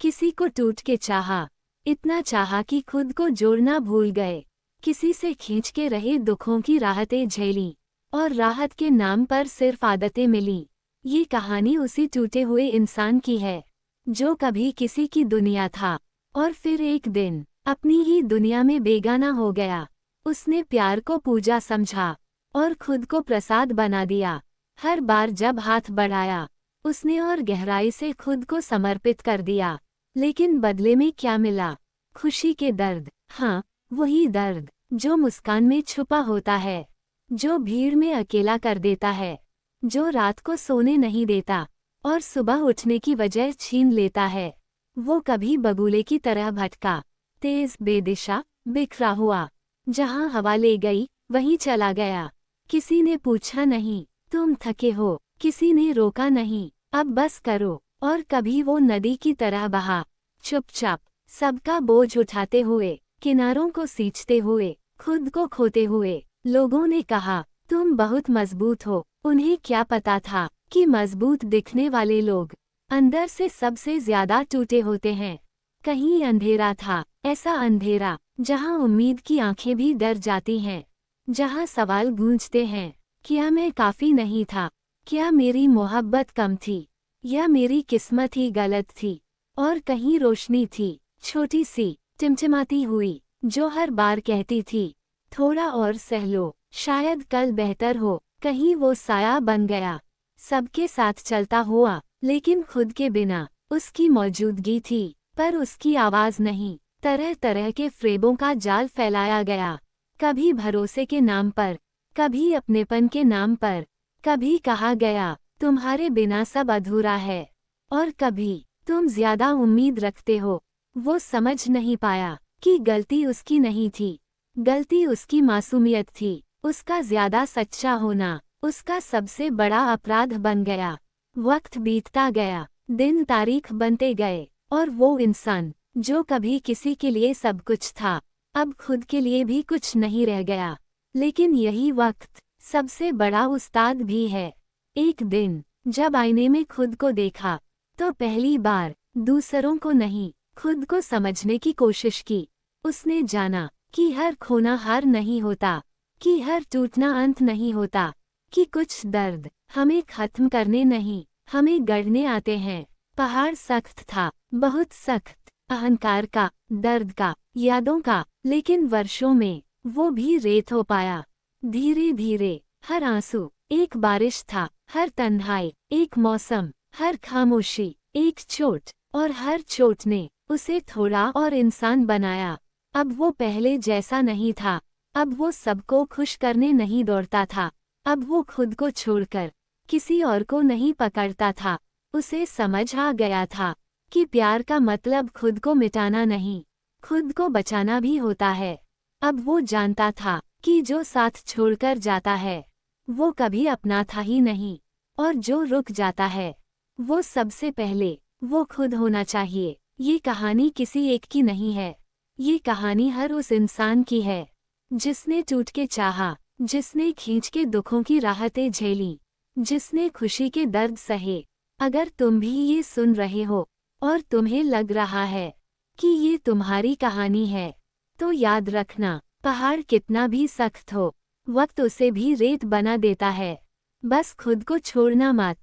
किसी को टूट के चाहा, इतना चाहा कि खुद को जोड़ना भूल गए। किसी से खींच के रहे दुखों की राहतें झेली और राहत के नाम पर सिर्फ आदतें मिली। ये कहानी उसी टूटे हुए इंसान की है जो कभी किसी की दुनिया था और फिर एक दिन अपनी ही दुनिया में बेगाना हो गया। उसने प्यार को पूजा समझा और खुद को प्रसाद बना दिया। हर बार जब हाथ बढ़ाया उसने और गहराई से खुद को समर्पित कर दिया। लेकिन बदले में क्या मिला? खुशी के दर्द। हाँ, वही दर्द जो मुस्कान में छुपा होता है, जो भीड़ में अकेला कर देता है, जो रात को सोने नहीं देता और सुबह उठने की वजह छीन लेता है। वो कभी बगुले की तरह भटका, तेज बेदिशा, बिखरा हुआ। जहाँ हवा ले गई वहीं चला गया। किसी ने पूछा नहीं तुम थके हो, किसी ने रोका नहीं अब बस करो। और कभी वो नदी की तरह बहा, चुपचाप, सबका बोझ उठाते हुए, किनारों को सींचते हुए, खुद को खोते हुए। लोगों ने कहा तुम बहुत मजबूत हो। उन्हें क्या पता था कि मजबूत दिखने वाले लोग अंदर से सबसे ज्यादा टूटे होते हैं। कहीं अंधेरा था, ऐसा अंधेरा जहां उम्मीद की आंखें भी डर जाती हैं, जहां सवाल गूंजते हैं, क्या मैं काफी नहीं था? क्या मेरी मोहब्बत कम थी? या मेरी किस्मत ही गलत थी? और कहीं रोशनी थी, छोटी सी, टिमटिमाती हुई, जो हर बार कहती थी थोड़ा और सह लो, शायद कल बेहतर हो। कहीं वो साया बन गया, सबके साथ चलता हुआ, लेकिन खुद के बिना। उसकी मौजूदगी थी पर उसकी आवाज नहीं। तरह तरह के फ़रेबों का जाल फैलाया गया, कभी भरोसे के नाम पर, कभी अपनेपन के नाम पर। कभी कहा गया तुम्हारे बिना सब अधूरा है, और कभी तुम ज्यादा उम्मीद रखते हो। वो समझ नहीं पाया कि गलती उसकी नहीं थी, गलती उसकी मासूमियत थी। उसका ज्यादा सच्चा होना उसका सबसे बड़ा अपराध बन गया। वक्त बीतता गया, दिन तारीख बनते गए, और वो इंसान जो कभी किसी के लिए सब कुछ था, अब खुद के लिए भी कुछ नहीं रह गया। लेकिन यही वक्त सबसे बड़ा उस्ताद भी है। एक दिन जब आईने में खुद को देखा तो पहली बार दूसरों को नहीं, खुद को समझने की कोशिश की। उसने जाना कि हर खोना हार नहीं होता, कि हर टूटना अंत नहीं होता, कि कुछ दर्द हमें खत्म करने नहीं, हमें गढ़ने आते हैं। पहाड़ सख्त था, बहुत सख्त, अहंकार का, दर्द का, यादों का। लेकिन वर्षों में वो भी रेत हो पाया। धीरे धीरे हर आंसू एक बारिश था, हर तन्हाई एक मौसम, हर खामोशी एक चोट, और हर चोट ने उसे थोड़ा और इंसान बनाया। अब वो पहले जैसा नहीं था, अब वो सबको खुश करने नहीं दौड़ता था, अब वो खुद को छोड़कर किसी और को नहीं पकड़ता था। उसे समझ आ गया था कि प्यार का मतलब खुद को मिटाना नहीं, खुद को बचाना भी होता है। अब वो जानता था कि जो साथ छोड़कर जाता है वो कभी अपना था ही नहीं, और जो रुक जाता है वो सबसे पहले वो खुद होना चाहिए। ये कहानी किसी एक की नहीं है, ये कहानी हर उस इंसान की है जिसने टूट के चाहा, जिसने खींच के दुखों की राहतें झेली, जिसने खुशी के दर्द सहे। अगर तुम भी ये सुन रहे हो और तुम्हें लग रहा है कि ये तुम्हारी कहानी है, तो याद रखना, पहाड़ कितना भी सख्त हो, वक्त उसे भी रेत बना देता है। बस खुद को छोड़ना मत,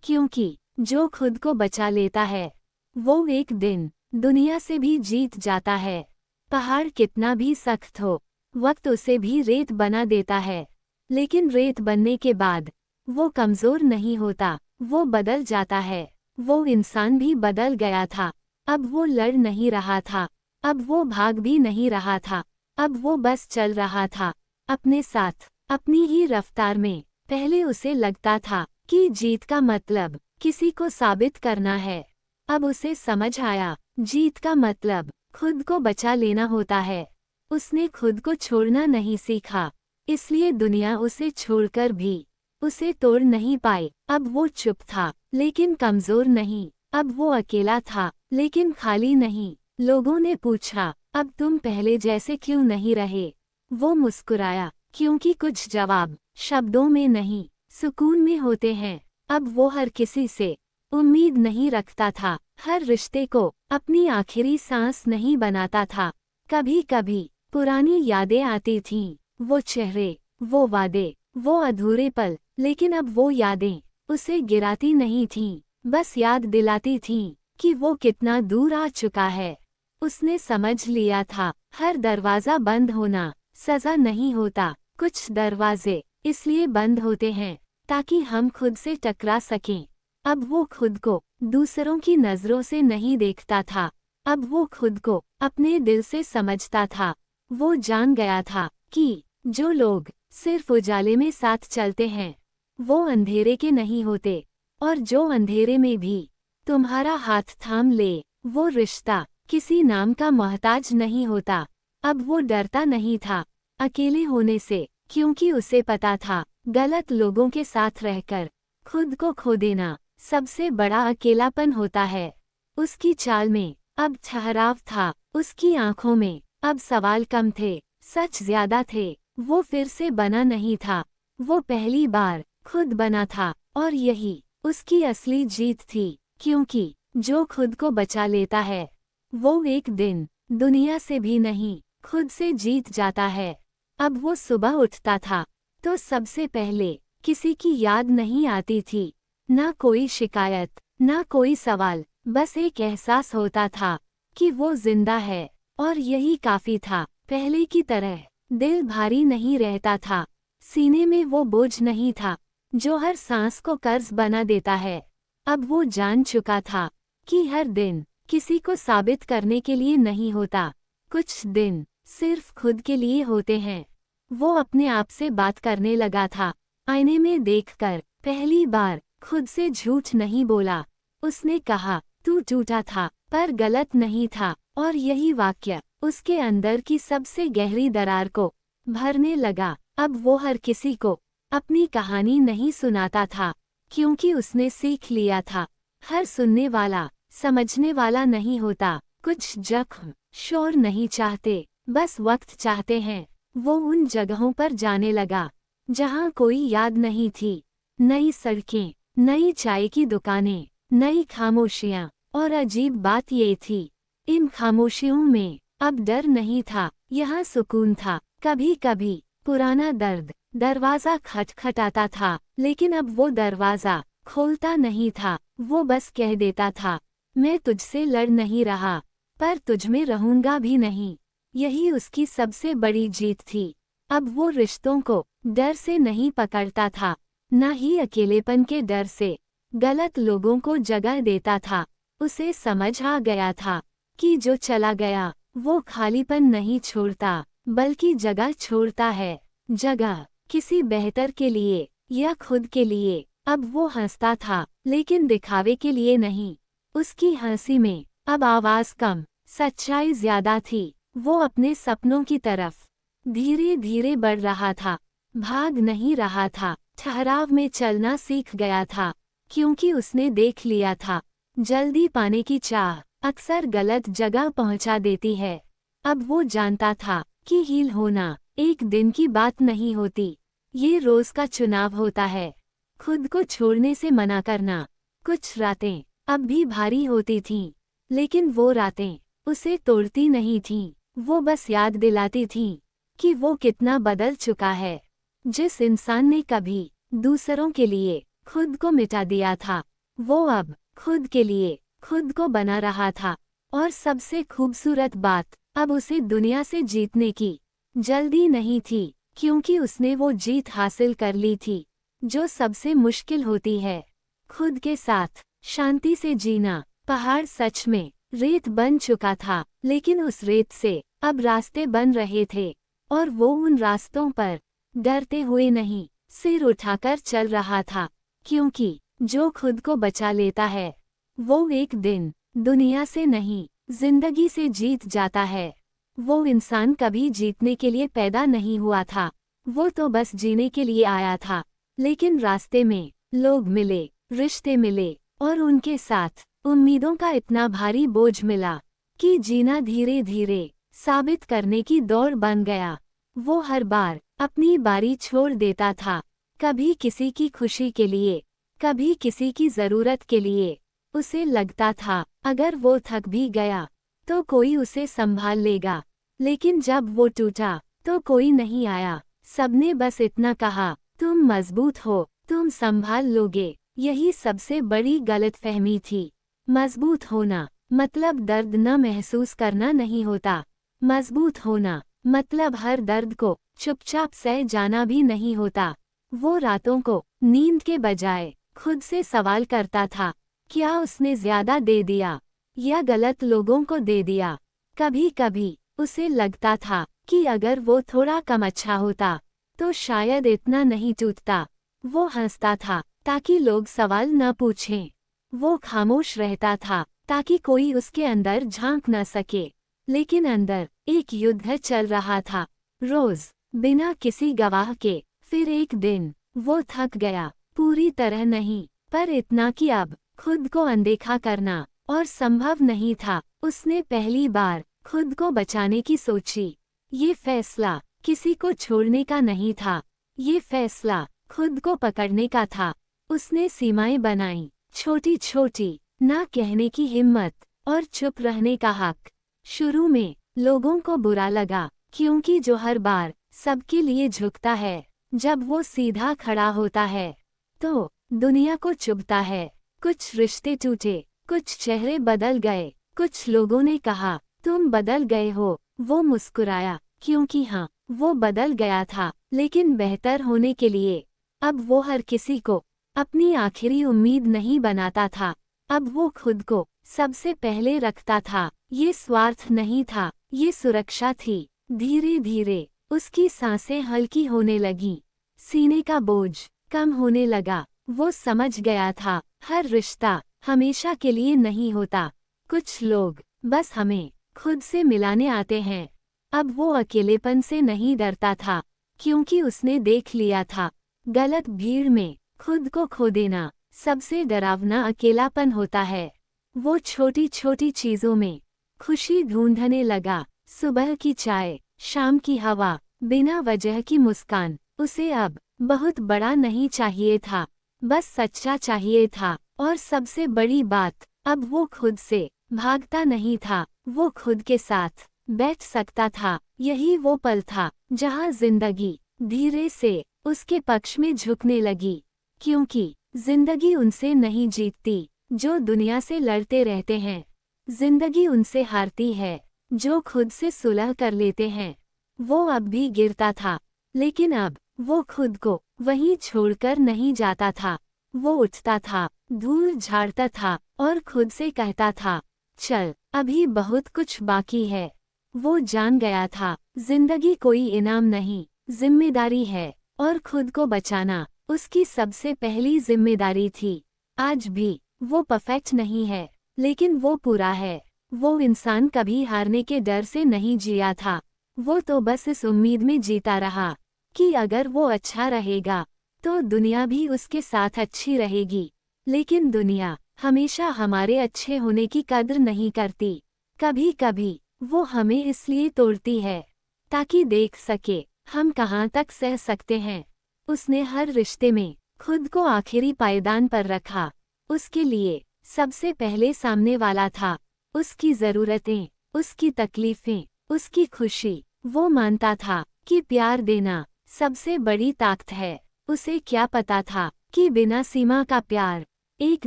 क्योंकि जो खुद को बचा लेता है वो एक दिन दुनिया से भी जीत जाता है। पहाड़ कितना भी सख्त हो, वक्त उसे भी रेत बना देता है, लेकिन रेत बनने के बाद वो कमजोर नहीं होता, वो बदल जाता है। वो इंसान भी बदल गया था। अब वो लड़ नहीं रहा था, अब वो भाग भी नहीं रहा था, अब वो बस चल रहा था अपने साथ, अपनी ही रफ्तार में। पहले उसे लगता था कि जीत का मतलब किसी को साबित करना है, अब उसे समझ आया जीत का मतलब खुद को बचा लेना होता है। उसने खुद को छोड़ना नहीं सीखा, इसलिए दुनिया उसे छोड़कर भी उसे तोड़ नहीं पाई। अब वो चुप था लेकिन कमजोर नहीं, अब वो अकेला था लेकिन खाली नहीं। लोगों ने पूछा अब तुम पहले जैसे क्यों नहीं रहे? वो मुस्कुराया, क्योंकि कुछ जवाब शब्दों में नहीं, सुकून में होते हैं। अब वो हर किसी से उम्मीद नहीं रखता था, हर रिश्ते को अपनी आखिरी सांस नहीं बनाता था। कभी कभी पुरानी यादें आती थीं, वो चेहरे, वो वादे, वो अधूरे पल, लेकिन अब वो यादें उसे गिराती नहीं थीं, बस याद दिलाती थीं कि वो कितना दूर आ चुका है। उसने समझ लिया था, हर दरवाज़ा बंद होना सज़ा नहीं होता। कुछ दरवाजे इसलिए बंद होते हैं ताकि हम खुद से टकरा सकें। अब वो खुद को दूसरों की नज़रों से नहीं देखता था, अब वो खुद को अपने दिल से समझता था। वो जान गया था कि जो लोग सिर्फ उजाले में साथ चलते हैं, वो अंधेरे के नहीं होते, और जो अंधेरे में भी तुम्हारा हाथ थाम ले, वो रिश्ता किसी नाम का मोहताज नहीं होता। अब वो डरता नहीं था अकेले होने से, क्योंकि उसे पता था गलत लोगों के साथ रहकर खुद को खो देना सबसे बड़ा अकेलापन होता है। उसकी चाल में अब ठहराव था, उसकी आंखों में अब सवाल कम थे, सच ज्यादा थे। वो फिर से बना नहीं था, वो पहली बार खुद बना था, और यही उसकी असली जीत थी, क्योंकि जो खुद को बचा लेता है, वो एक दिन दुनिया से भी नहीं, खुद से जीत जाता है। अब वो सुबह उठता था तो सबसे पहले किसी की याद नहीं आती थी, ना कोई शिकायत, ना कोई सवाल, बस एक एहसास होता था कि वो जिंदा है, और यही काफी था। पहले की तरह दिल भारी नहीं रहता था, सीने में वो बोझ नहीं था जो हर सांस को कर्ज बना देता है। अब वो जान चुका था कि हर दिन किसी को साबित करने के लिए नहीं होता, कुछ दिन सिर्फ खुद के लिए होते हैं। वो अपने आप से बात करने लगा था, आईने में देखकर पहली बार खुद से झूठ नहीं बोला। उसने कहा, तू टूटा था पर गलत नहीं था, और यही वाक्य उसके अंदर की सबसे गहरी दरार को भरने लगा। अब वो हर किसी को अपनी कहानी नहीं सुनाता था, क्योंकि उसने सीख लिया था, हर सुनने वाला समझने वाला नहीं होता। कुछ जख्म शोर नहीं चाहते, बस वक्त चाहते हैं। वो उन जगहों पर जाने लगा जहां कोई याद नहीं थी, नई सड़कें, नई चाय की दुकानें, नई खामोशियां, और अजीब बात ये थी, इन खामोशियों में अब डर नहीं था, यहाँ सुकून था। कभी कभी पुराना दर्द दरवाजा खटखटाता था, लेकिन अब वो दरवाजा खोलता नहीं था, वो बस कह देता था, मैं तुझसे लड़ नहीं रहा, पर तुझ में रहूंगा भी नहीं। यही उसकी सबसे बड़ी जीत थी। अब वो रिश्तों को डर से नहीं पकड़ता था, न ही अकेलेपन के डर से गलत लोगों को जगह देता था। उसे समझ आ गया था कि जो चला गया वो खालीपन नहीं छोड़ता, बल्कि जगह छोड़ता है, जगह किसी बेहतर के लिए या खुद के लिए। अब वो हंसता था, लेकिन दिखावे के लिए नहीं। उसकी हंसी में अब आवाज कम, सच्चाई ज्यादा थी। वो अपने सपनों की तरफ धीरे धीरे बढ़ रहा था, भाग नहीं रहा था, ठहराव में चलना सीख गया था, क्योंकि उसने देख लिया था, जल्दी पाने की चाह अक्सर गलत जगह पहुंचा देती है। अब वो जानता था कि हील होना एक दिन की बात नहीं होती, ये रोज का चुनाव होता है। खुद को छोड़ने से मना करना। कुछ रातें अब भी भारी होती थीं, लेकिन वो रातें उसे तोड़ती नहीं थीं, वो बस याद दिलाती थीं कि वो कितना बदल चुका है। जिस इंसान ने कभी दूसरों के लिए खुद को मिटा दिया था, वो अब खुद के लिए खुद को बना रहा था। और सबसे खूबसूरत बात, अब उसे दुनिया से जीतने की जल्दी नहीं थी, क्योंकि उसने वो जीत हासिल कर ली थी जो सबसे मुश्किल होती है, खुद के साथ शांति से जीना। पहाड़ सच में रेत बन चुका था, लेकिन उस रेत से अब रास्ते बन रहे थे, और वो उन रास्तों पर डरते हुए नहीं, सिर उठाकर चल रहा था, क्योंकि जो खुद को बचा लेता है, वो एक दिन दुनिया से नहीं, जिंदगी से जीत जाता है। वो इंसान कभी जीतने के लिए पैदा नहीं हुआ था, वो तो बस जीने के लिए आया था। लेकिन रास्ते में लोग मिले, रिश्ते मिले, और उनके साथ उम्मीदों का इतना भारी बोझ मिला कि जीना धीरे धीरे साबित करने की दौड़ बन गया। वो हर बार अपनी बारी छोड़ देता था, कभी किसी की खुशी के लिए, कभी किसी की जरूरत के लिए, उसे लगता था अगर वो थक भी गया तो कोई उसे संभाल लेगा, लेकिन जब वो टूटा तो कोई नहीं आया। सबने बस इतना कहा, तुम मजबूत हो, तुम संभाल लोगे। यही सबसे बड़ी गलतफहमी थी। मजबूत होना मतलब दर्द न महसूस करना नहीं होता। मजबूत होना मतलब हर दर्द को चुपचाप सह जाना भी नहीं होता। वो रातों को नींद के बजाय खुद से सवाल करता था, क्या उसने ज्यादा दे दिया या गलत लोगों को दे दिया। कभी कभी उसे लगता था कि अगर वो थोड़ा कम अच्छा होता तो शायद इतना नहीं टूटता। वो हंसता था ताकि लोग सवाल न पूछें। वो खामोश रहता था ताकि कोई उसके अंदर झांक न सके। लेकिन अंदर एक युद्ध चल रहा था, रोज बिना किसी गवाह के। फिर एक दिन वो थक गया, पूरी तरह नहीं, पर इतना कि अब खुद को अनदेखा करना और संभव नहीं था। उसने पहली बार खुद को बचाने की सोची। ये फैसला किसी को छोड़ने का नहीं था, ये फैसला खुद को पकड़ने का था। उसने सीमाएं बनाई, छोटी छोटी, ना कहने की हिम्मत और चुप रहने का हक। शुरू में लोगों को बुरा लगा, क्योंकि जो हर बार सबके लिए झुकता है, जब वो सीधा खड़ा होता है तो दुनिया को चुभता है। कुछ रिश्ते टूटे, कुछ चेहरे बदल गए, कुछ लोगों ने कहा तुम बदल गए हो। वो मुस्कुराया, क्योंकि हाँ, वो बदल गया था, लेकिन बेहतर होने के लिए। अब वो हर किसी को अपनी आखिरी उम्मीद नहीं बनाता था। अब वो खुद को सबसे पहले रखता था। ये स्वार्थ नहीं था, ये सुरक्षा थी। धीरे धीरे उसकी सांसें हल्की होने लगीं, सीने का बोझ कम होने लगा। वो समझ गया था, हर रिश्ता हमेशा के लिए नहीं होता। कुछ लोग बस हमें खुद से मिलाने आते हैं। अब वो अकेलेपन से नहीं डरता था, क्योंकि उसने देख लिया था, गलत भीड़ में खुद को खो देना सबसे डरावना अकेलापन होता है। वो छोटी छोटी चीजों में खुशी ढूंढने लगा, सुबह की चाय, शाम की हवा, बिना वजह की मुस्कान। उसे अब बहुत बड़ा नहीं चाहिए था, बस सच्चा चाहिए था। और सबसे बड़ी बात, अब वो खुद से भागता नहीं था, वो खुद के साथ बैठ सकता था। यही वो पल था जहां जिंदगी धीरे से उसके पक्ष में झुकने लगी, क्योंकि जिंदगी उनसे नहीं जीतती जो दुनिया से लड़ते रहते हैं। जिंदगी उनसे हारती है जो खुद से सुलह कर लेते हैं। वो अब भी गिरता था, लेकिन अब वो खुद को वहीं छोड़कर नहीं जाता था। वो उठता था, धूल झाड़ता था और खुद से कहता था, चल, अभी बहुत कुछ बाकी है। वो जान गया था, जिंदगी कोई इनाम नहीं, जिम्मेदारी है, और खुद को बचाना उसकी सबसे पहली जिम्मेदारी थी। आज भी वो परफेक्ट नहीं है, लेकिन वो पूरा है। वो इंसान कभी हारने के डर से नहीं जिया था। वो तो बस इस उम्मीद में जीता रहा कि अगर वो अच्छा रहेगा तो दुनिया भी उसके साथ अच्छी रहेगी। लेकिन दुनिया हमेशा हमारे अच्छे होने की कद्र नहीं करती। कभी कभी वो हमें इसलिए तोड़ती है ताकि देख सके हम कहाँ तक सह सकते हैं। उसने हर रिश्ते में खुद को आखिरी पायदान पर रखा। उसके लिए सबसे पहले सामने वाला था, उसकी ज़रूरतें, उसकी तकलीफें, उसकी खुशी। वो मानता था कि प्यार देना सबसे बड़ी ताकत है। उसे क्या पता था कि बिना सीमा का प्यार एक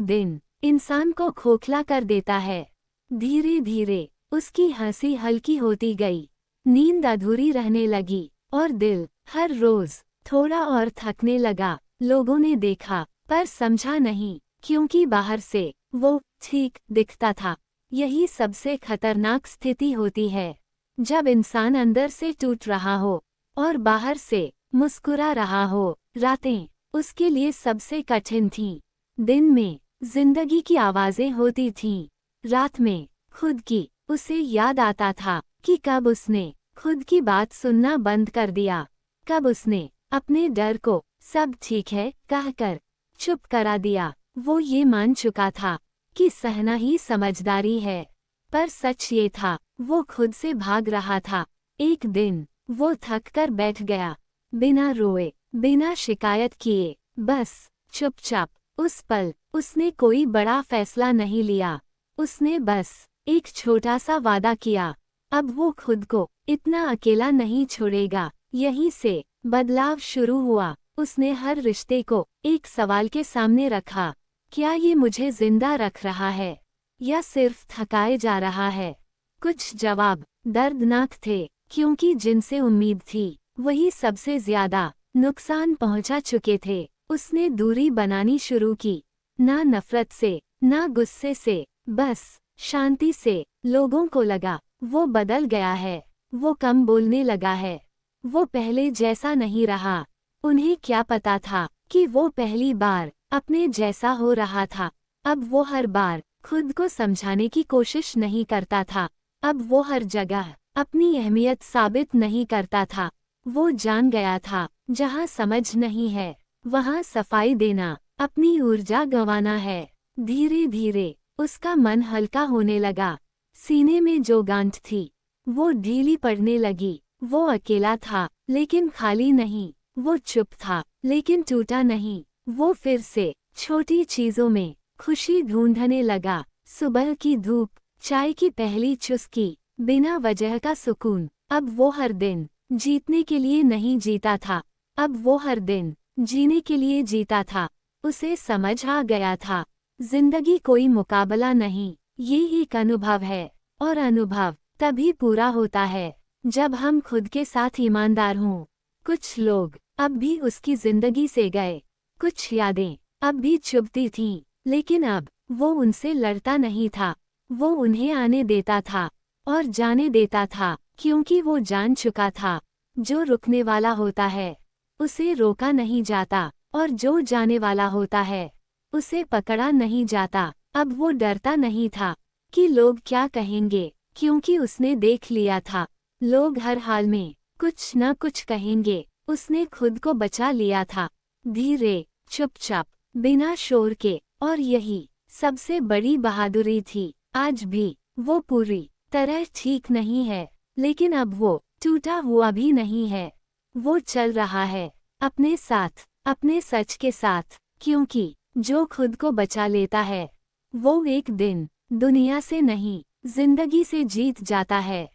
दिन इंसान को खोखला कर देता है। धीरे धीरे उसकी हंसी हल्की होती गई, नींद अधूरी रहने लगी और दिल हर रोज थोड़ा और थकने लगा। लोगों ने देखा पर समझा नहीं, क्योंकि बाहर से वो ठीक दिखता था। यही सबसे खतरनाक स्थिति होती है, जब इंसान अंदर से टूट रहा हो और बाहर से मुस्कुरा रहा हो। रातें उसके लिए सबसे कठिन थीं। दिन में जिंदगी की आवाजें होती थीं, रात में खुद की। उसे याद आता था कि कब उसने खुद की बात सुनना बंद कर दिया, कब उसने अपने डर को सब ठीक है कहकर चुप करा दिया। वो ये मान चुका था कि सहना ही समझदारी है, पर सच ये था वो खुद से भाग रहा था। एक दिन वो थक कर बैठ गया, बिना रोए, बिना शिकायत किए, बस चुपचाप। उस पल उसने कोई बड़ा फैसला नहीं लिया। उसने बस एक छोटा सा वादा किया, अब वो खुद को इतना अकेला नहीं छोड़ेगा। यहीं से बदलाव शुरू हुआ। उसने हर रिश्ते को एक सवाल के सामने रखा, क्या ये मुझे जिंदा रख रहा है या सिर्फ थकाए जा रहा है? कुछ जवाब दर्दनाक थे, क्योंकि जिनसे उम्मीद थी वही सबसे ज्यादा नुकसान पहुंचा चुके थे। उसने दूरी बनानी शुरू की, ना नफरत से, ना गुस्से से, बस शांति से। लोगों को लगा वो बदल गया है, वो कम बोलने लगा है, वो पहले जैसा नहीं रहा। उन्हें क्या पता था कि वो पहली बार अपने जैसा हो रहा था। अब वो हर बार खुद को समझाने की कोशिश नहीं करता था। अब वो हर जगह अपनी अहमियत साबित नहीं करता था। वो जान गया था, जहाँ समझ नहीं है वहाँ सफाई देना अपनी ऊर्जा गंवाना है। धीरे धीरे उसका मन हल्का होने लगा। सीने में जो गांठ थी वो ढीली पड़ने लगी। वो अकेला था लेकिन खाली नहीं, वो चुप था लेकिन टूटा नहीं। वो फिर से छोटी चीजों में खुशी ढूंढने लगा। सुबह की धूप, चाय की पहली चुस्की, बिना वजह का सुकून। अब वो हर दिन जीतने के लिए नहीं जीता था, अब वो हर दिन जीने के लिए जीता था। उसे समझ आ गया था, जिंदगी कोई मुकाबला नहीं, ये एक अनुभव है। और अनुभव तभी पूरा होता है जब हम खुद के साथ ईमानदार हों। कुछ लोग अब भी उसकी जिंदगी से गए, कुछ यादें अब भी चुभती थीं, लेकिन अब वो उनसे लड़ता नहीं था। वो उन्हें आने देता था और जाने देता था, क्योंकि वो जान चुका था, जो रुकने वाला होता है उसे रोका नहीं जाता, और जो जाने वाला होता है उसे पकड़ा नहीं जाता। अब वो डरता नहीं था कि लोग क्या कहेंगे, क्योंकि उसने देख लिया था लोग हर हाल में कुछ न कुछ कहेंगे। उसने खुद को बचा लिया था, धीरे, चुपचाप, बिना शोर के। और यही सबसे बड़ी बहादुरी थी। आज भी वो पूरी तरह ठीक नहीं है, लेकिन अब वो टूटा हुआ भी नहीं है। वो चल रहा है अपने साथ, अपने सच के साथ, क्योंकि जो खुद को बचा लेता है वो एक दिन दुनिया से नहीं, जिंदगी से जीत जाता है।